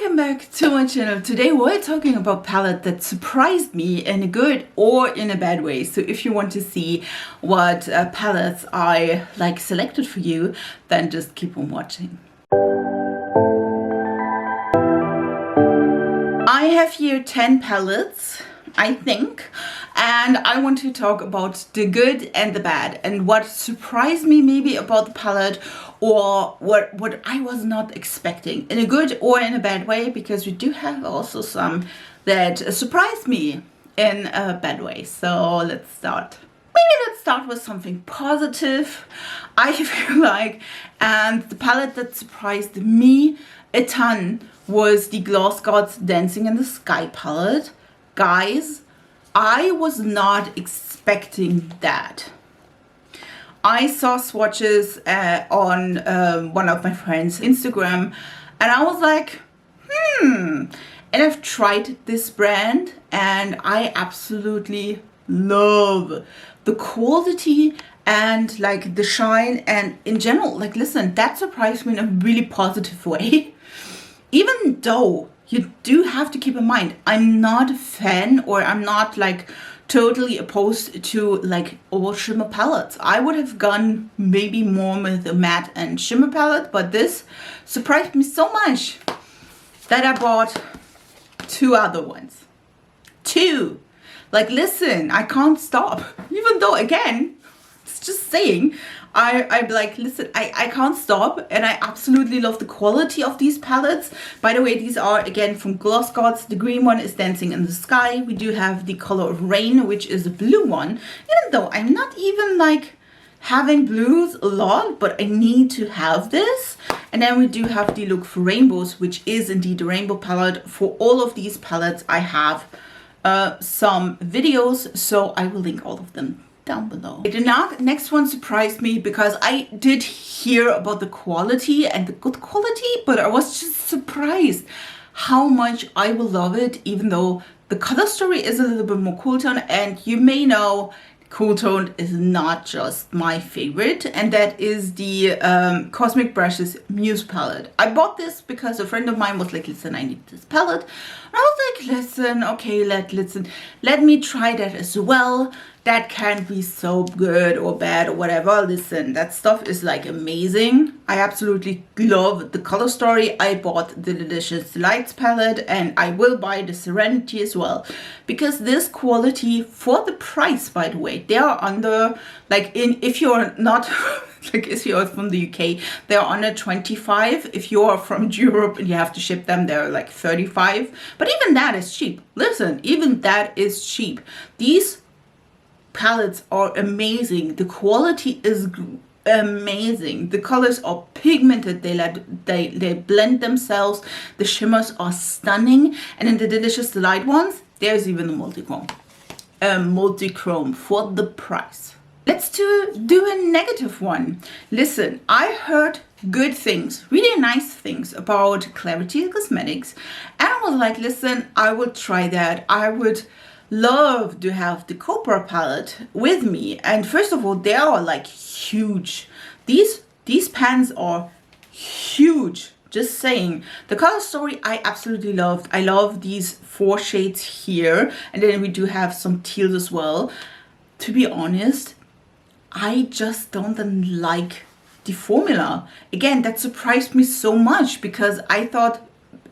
Welcome back to my channel. Today we're talking about palette that surprised me in a good or in a bad way. So if you want to see what palettes I selected for you, then just keep on watching. I have here 10 palettes, I think, and I want to talk about the good and the bad and what surprised me maybe about the palette, or what I was not expecting in a good or in a bad way, because we do have also some that surprised me in a bad way. So let's start. Maybe let's start with something positive, I feel like. And the palette that surprised me a ton was the Gloss Gods Dancing in the Sky palette. Guys, I was not expecting that. I saw swatches on one of my friends' Instagram, and I was like, And I've tried this brand, and I absolutely love the quality and the shine, and in general, listen, that surprised me in a really positive way. Even though you do have to keep in mind, I'm not a fan, or I'm not totally opposed to all shimmer palettes. I would have gone maybe more with a matte and shimmer palette, but this surprised me so much that I bought two other ones. Two. Listen, I can't stop. Even though, again, it's just saying, I'm listen, I can't stop, and I absolutely love the quality of these palettes. By the way, these are again from Gloss Gods. The green one is Dancing in the Sky. We do have the color of Rain, which is a blue one, even though I'm not even having blues a lot, but I need to have this. And then we do have the Look for Rainbows, which is indeed a rainbow palette. For all of these palettes I have some videos, so I will link all of them down below. The next one surprised me because I did hear about the quality and the good quality, but I was just surprised how much I will love it, even though the color story is a little bit more cool tone, and you may know cool tone is not just my favorite, and that is the Cosmic Brushes Muse palette. I bought this because a friend of mine was like, listen, I need this palette. And I was like, listen, okay, let me try that as well. That can be so good or bad or whatever. Listen, that stuff is amazing. I absolutely love the color story. I bought the Delicious Lights palette, and I will buy the Serenity as well, because this quality for the price, by the way, they are under if you're not if you're from the UK, they're under 25. If you're from Europe and you have to ship them, they're 35. But even that is cheap. Listen, even that is cheap. These palettes are amazing. The quality is amazing. The colors are pigmented. They blend themselves. The shimmers are stunning. And in the Delicious Delight ones, there's even a multi-chrome. Multi-chrome for the price. Let's do a negative one. Listen, I heard good things, really nice things about Clarity Cosmetics, and I was like, listen, I would try that. I would love to have the Copra palette with me. And first of all, they are huge. These pans are huge. Just saying. The color story I absolutely loved. I love these 4 shades here, and then we do have some teals as well. To be honest, I just don't like the formula. Again, that surprised me so much, because I thought,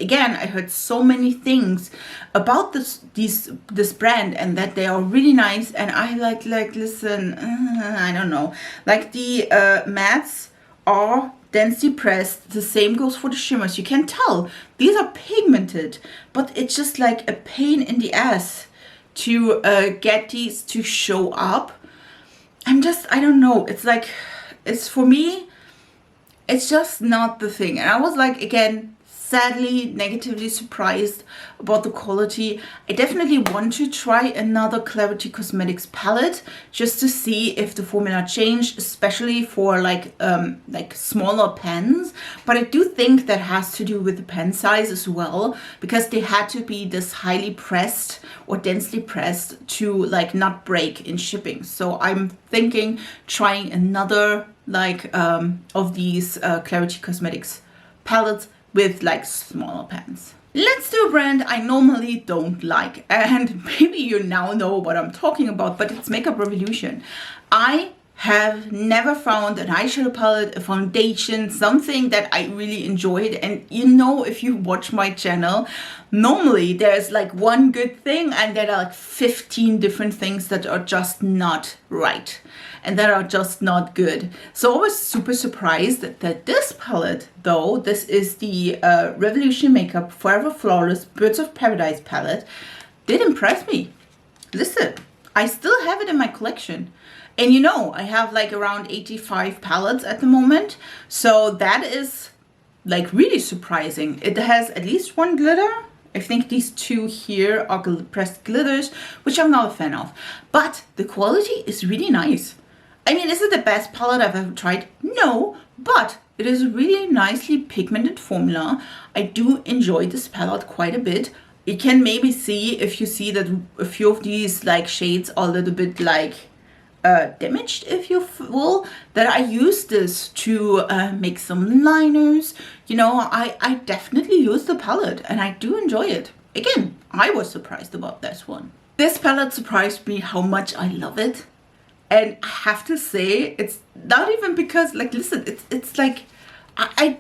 again, I heard so many things about this brand, and that they are really nice, and I listen, I don't know. The mattes are densely pressed. The same goes for the shimmers. You can tell these are pigmented, but it's just a pain in the ass to get these to show up. I don't know. It's for me, it's just not the thing. And I was again, sadly, negatively surprised about the quality. I definitely want to try another Clarity Cosmetics palette just to see if the formula changed, especially for smaller pens. But I do think that has to do with the pen size as well, because they had to be this highly pressed or densely pressed to not break in shipping. So I'm thinking trying another of these Clarity Cosmetics palettes with smaller pens. to a brand I normally don't like, and maybe you now know what I'm talking about, but it's Makeup Revolution. I have never found an eyeshadow palette, a foundation, something that I really enjoyed. And you know, if you watch my channel, normally there's like one good thing and there are like 15 different things that are just not right and that are just not good. So I was super surprised that this palette, though, this is the Revolution Makeup Forever Flawless Birds of Paradise palette, did impress me. Listen, I still have it in my collection. And you know, I have like around 85 palettes at the moment. So that is like really surprising. It has at least one glitter. I think these two here are pressed glitters, which I'm not a fan of. But the quality is really nice. I mean, is it the best palette I've ever tried? No, but it is a really nicely pigmented formula. I do enjoy this palette quite a bit. You can maybe see, if you see that a few of these like shades are a little bit like damaged, if you will, that I use this to make some liners. You know, I definitely use the palette and I do enjoy it. Again, I was surprised about this one. This palette surprised me how much I love it. And I have to say, it's not even because, like, listen, it's like, I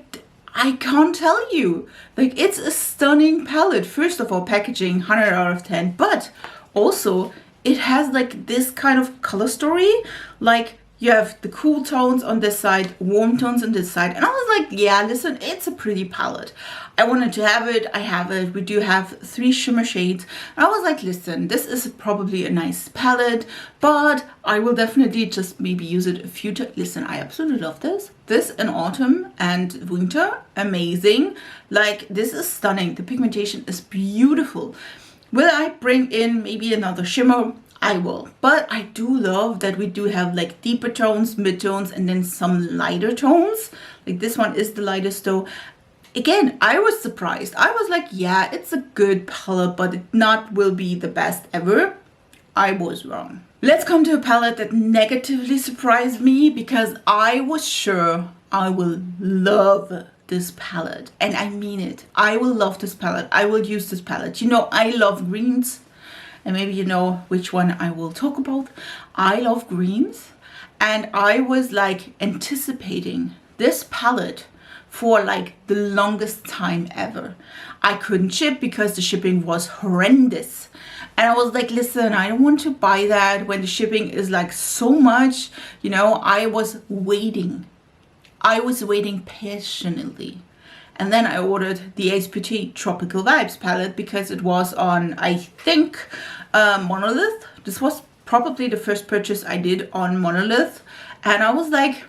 can't tell you. Like, it's a stunning palette. First of all, packaging, 100 out of 10. But also, it has like this kind of color story. Like, you have the cool tones on this side, warm tones on this side. And I was like, yeah, listen, it's a pretty palette. I wanted to have it. I have it. We do have 3 shimmer shades. And I was like, listen, this is probably a nice palette, but I will definitely just maybe use it a few times. Listen, I absolutely love this. This in autumn and winter, amazing. Like, this is stunning. The pigmentation is beautiful. Will I bring in maybe another shimmer? I will. But I do love that we do have like deeper tones, mid-tones, and then some lighter tones. Like this one is the lightest though. Again, I was surprised. I was like, yeah, it's a good palette, but it not will be the best ever. I was wrong. Let's come to a palette that negatively surprised me, because I was sure I will love this palette, and I mean it. I will love this palette. I will use this palette. You know, I love greens, and maybe you know which one I will talk about. I love greens, and I was like anticipating this palette for like the longest time ever. I couldn't ship because the shipping was horrendous. And I was like, listen, I don't want to buy that when the shipping is like so much. You know, I was waiting passionately. And then I ordered the HPT Tropical Vibes palette because it was on, I think, Monolith. This was probably the first purchase I did on Monolith. And I was like,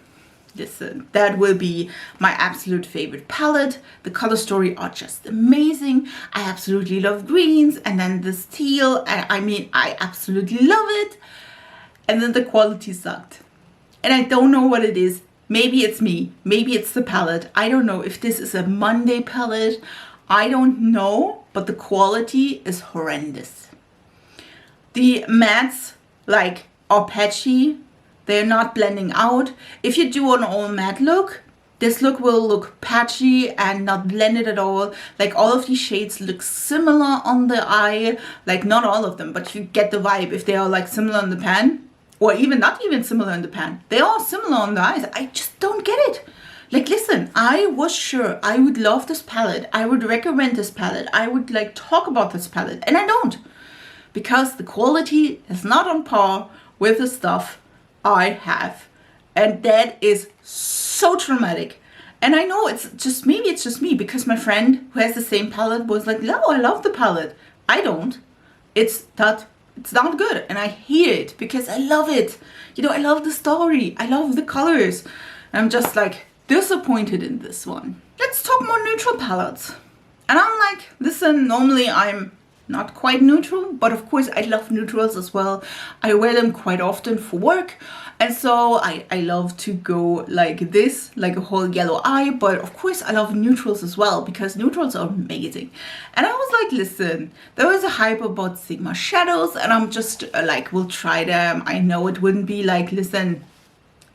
listen, that will be my absolute favorite palette. The color story are just amazing. I absolutely love greens. And then this teal, I mean, I absolutely love it. And then the quality sucked. And I don't know what it is. Maybe it's me. Maybe it's the palette. I don't know if this is a Monday palette. I don't know, but the quality is horrendous. The mattes, like, are patchy. They're not blending out. If you do an all matte look, this look will look patchy and not blended at all. Like, all of these shades look similar on the eye. Like, not all of them, but you get the vibe if they are like similar on the pan. Or even not even similar in the pan. They are similar on the eyes. I just don't get it. Like, listen, I was sure I would love this palette. I would recommend this palette. I would like talk about this palette. And I don't. Because the quality is not on par with the stuff I have. And that is so traumatic. And I know it's just, maybe it's just me, because my friend who has the same palette was like, no, I love the palette. I don't. It's not good, and I hate it because I love it. You know, I love the story. I love the colors. I'm just like disappointed in this one. Let's talk more neutral palettes. And I'm like, listen, normally I'm not quite neutral, but of course I love neutrals as well. I wear them quite often for work. And so I love to go like this, like a whole yellow eye. But of course I love neutrals as well, because neutrals are amazing. And I was like, listen, there was a hype about Sigma shadows, and I'm just like, we'll try them. I know it wouldn't be like, listen,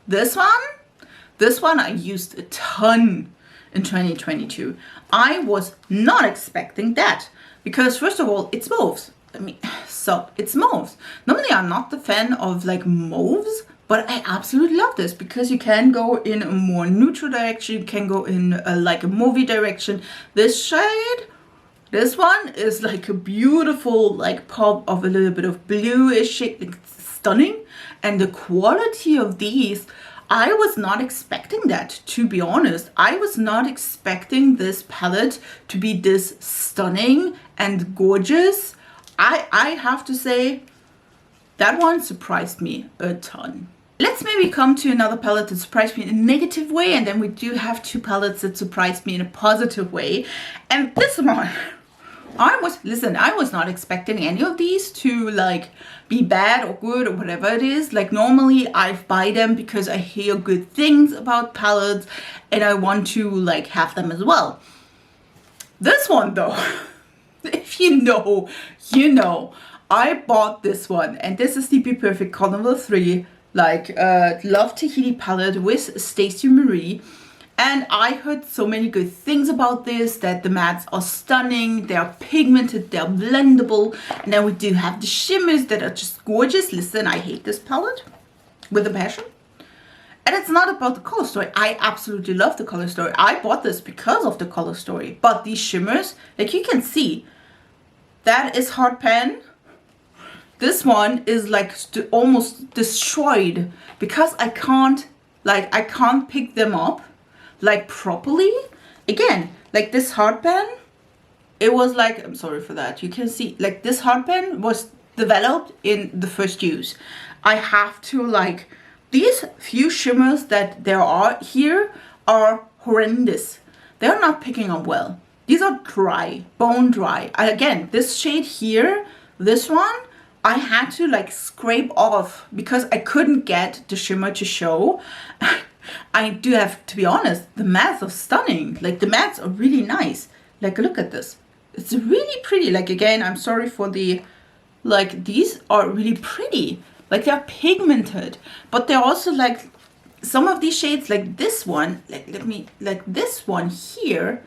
this one I used a ton in 2022. I was not expecting that because first of all, it's mauves. I mean, so it's mauves. Normally I'm not the fan of like mauves, but I absolutely love this because you can go in a more neutral direction. You can go in like a movie direction. This shade, this one is like a beautiful like pop of a little bit of bluish shade. It's stunning. And the quality of these, I was not expecting that, to be honest. I was not expecting this palette to be this stunning and gorgeous. I have to say, that one surprised me a ton. Let's maybe come to another palette that surprised me in a negative way, and then we do have two palettes that surprised me in a positive way. And this one, I was not expecting any of these to like be bad or good or whatever it is. Like normally I buy them because I hear good things about palettes and I want to like have them as well. This one though, if you know, you know. I bought this one, and this is the Be Perfect Carnival 3, like Love Tahiti palette with Stacey Marie. And I heard so many good things about this, that the mattes are stunning, they're pigmented, they're blendable. And then we do have the shimmers that are just gorgeous. Listen, I hate this palette with a passion. And it's not about the color story. I absolutely love the color story. I bought this because of the color story. But these shimmers, like you can see, that is hard pan. This one is like almost destroyed because I can't pick them up like properly. Again, like this hard pan, it was like, I'm sorry for that. You can see like this hard pan was developed in the first use. I have to like, these few shimmers that there are here are horrendous. They're not picking up well. These are dry, bone dry. Again, this shade here, this one, I had to like scrape off because I couldn't get the shimmer to show. I do have to be honest, the mattes are stunning. Like the mattes are really nice. Like look at this. It's really pretty. Like again, I'm sorry for the, like these are really pretty. Like they're pigmented, but they're also like some of these shades like this one, like this one here.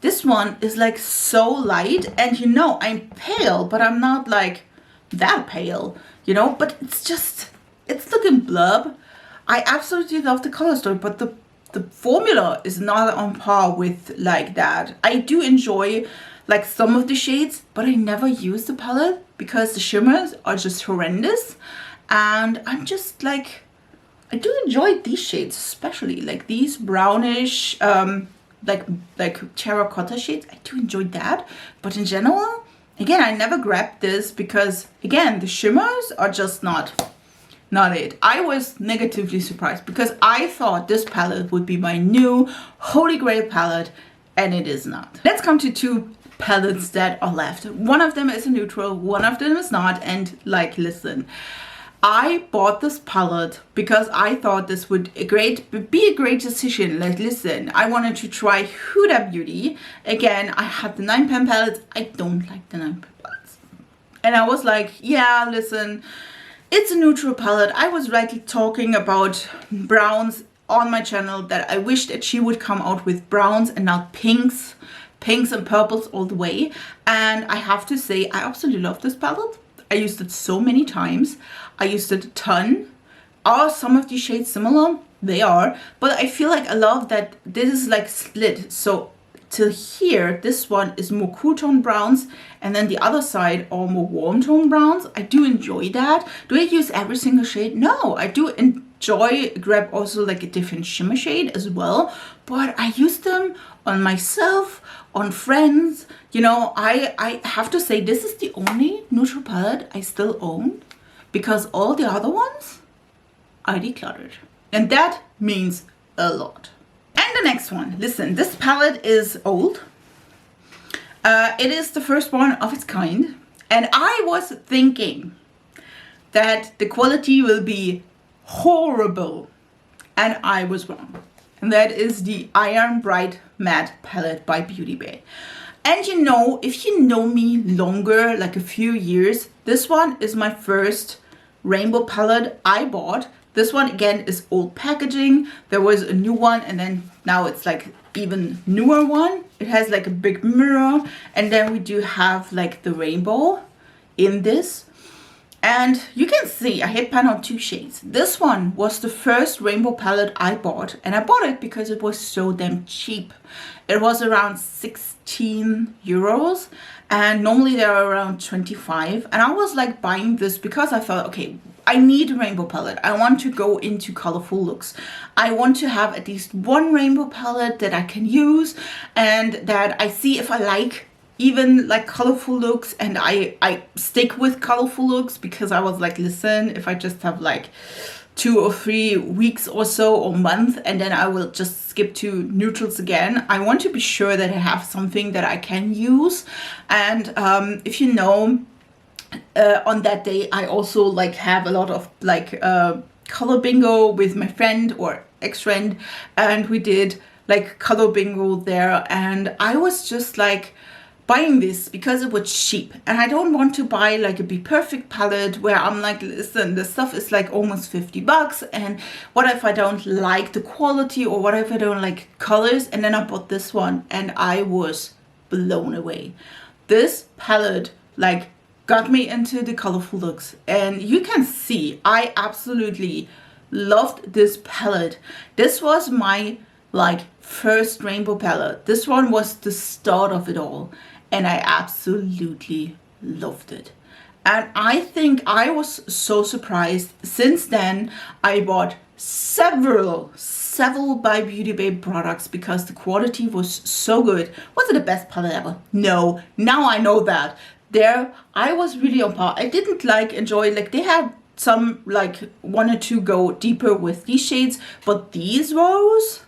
This one is like so light, and you know, I'm pale, but I'm not like that pale, you know, but it's looking blub. I absolutely love the color story, but the formula is not on par with like that. I do enjoy like some of the shades, but I never use the palette because the shimmers are just horrendous. And I'm just like, I do enjoy these shades, especially like these brownish, like terracotta shades. I do enjoy that, but in general, again, I never grabbed this because, again, the shimmers are just not it. I was negatively surprised because I thought this palette would be my new holy grail palette, and it is not. Let's come to two palettes that are left. One of them is a neutral, one of them is not, and like, listen. I bought this palette because I thought this would be a great decision. Like, listen, I wanted to try Huda Beauty. Again, I had the 9-pan palettes. I don't like the 9-pan palettes. And I was like, yeah, listen, it's a neutral palette. I was rightly talking about browns on my channel, that I wish that she would come out with browns and not pinks and purples all the way. And I have to say, I absolutely love this palette. I used it so many times. I used it a ton. Are some of these shades similar? They are. But I feel like I love that this is like split. So till here, this one is more cool tone browns. And then the other side are more warm tone browns. I do enjoy that. Do I use every single shade? No, I do grab also like a different shimmer shade as well. But I use them on myself, on friends. You know, I have to say this is the only neutral palette I still own, because all the other ones I decluttered. And that means a lot. And the next one, listen, this palette is old. It is the first one of its kind. And I was thinking that the quality will be horrible. And I was wrong. And that is the Iron Bright Matte Palette by Beauty Bay. And you know, if you know me longer, like a few years, this one is my first rainbow palette I bought. This one again is old packaging. There was a new one, and then now it's like even newer one. It has like a big mirror, and then we do have like the rainbow in this. And you can see I hit pan on 2 shades. This one was the first rainbow palette I bought, and I bought it because it was so damn cheap. It was around 16 euros, and normally they're around 25. And I was like buying this because I thought, okay, I need a rainbow palette. I want to go into colorful looks. I want to have at least one rainbow palette that I can use and that I see if I like even like colorful looks, and I stick with colorful looks, because I was like, listen, if I just have like 2 or 3 weeks or so or month, and then I will just skip to neutrals again, I want to be sure that I have something that I can use. And if you know, on that day I also like have a lot of like color bingo with my friend or ex-friend, and we did like color bingo there, and I was just like buying this because it was cheap, and I don't want to buy like a Be Perfect palette where I'm like, listen, this stuff is like almost 50 bucks, and what if I don't like the quality, or what if I don't like colors? And then I bought this one and I was blown away. This palette like got me into the colorful looks, and you can see I absolutely loved this palette. This was my like first rainbow palette. This one was the start of it all, and I absolutely loved it. And I think I was so surprised. Since then I bought several by Beauty Babe products because the quality was so good. Was it the best palette ever? No. Now I know that. There I was really on par. I didn't like enjoy, like they had some like 1 or 2 go deeper with these shades, but these rows,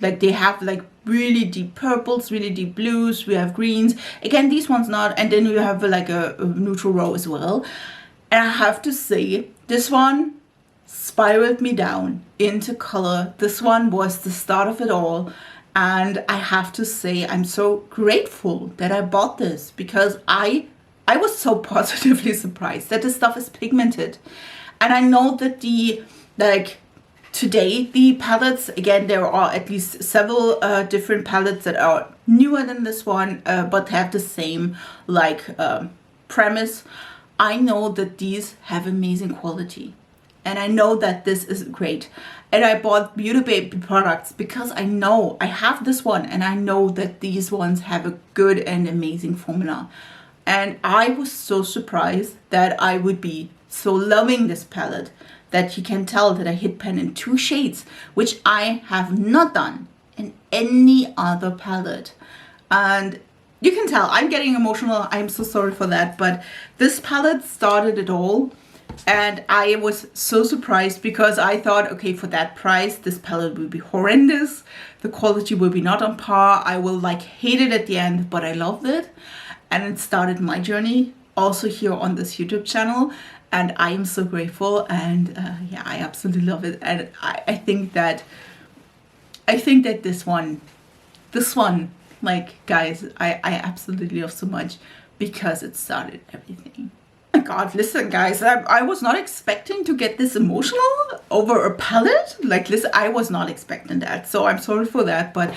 like they have like really deep purples, really deep blues, we have greens, again these ones not, and then you have like a neutral row as well. And I have to say, this one spiraled me down into color. This one was the start of it all, and I have to say I'm so grateful that I bought this, because I was so positively surprised that this stuff is pigmented. And I know that the like today the palettes, again there are at least several different palettes that are newer than this one, but have the same like premise. I know that these have amazing quality, and I know that this is great. And I bought Beauty Babe products because I know I have this one, and I know that these ones have a good and amazing formula. And I was so surprised that I would be so loving this palette, that you can tell that I hit pan in 2 shades, which I have not done in any other palette. And you can tell I'm getting emotional. I'm so sorry for that, but this palette started it all. And I was so surprised because I thought, okay, for that price, this palette will be horrendous. The quality will be not on par. I will like hate it at the end, but I loved it. And it started my journey also here on this YouTube channel. And I am so grateful. And yeah, I absolutely love it. And I think that this one, like guys, I absolutely love so much because it started everything. Oh my God, listen guys, I was not expecting to get this emotional over a palette. Like listen, I was not expecting that. So I'm sorry for that. But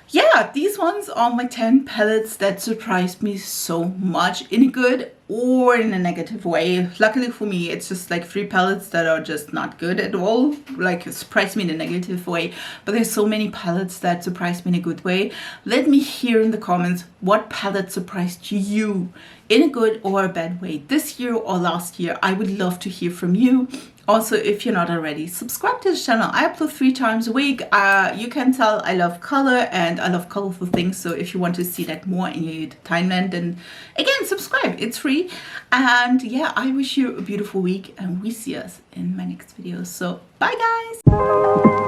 yeah, these ones are my 10 palettes that surprised me so much, in a good or in a negative way. Luckily for me, it's just like 3 palettes that are just not good at all, like surprised me in a negative way. But there's so many palettes that surprised me in a good way. Let me hear in the comments what palette surprised you in a good or a bad way this year or last year. I would love to hear from you. Also, if you're not already, subscribe to this channel. I upload 3 times a week. You can tell I love color and I love colorful things. So if you want to see that more in your timeline, then again, subscribe. It's free. And yeah, I wish you a beautiful week, and we see us in my next video. So bye guys.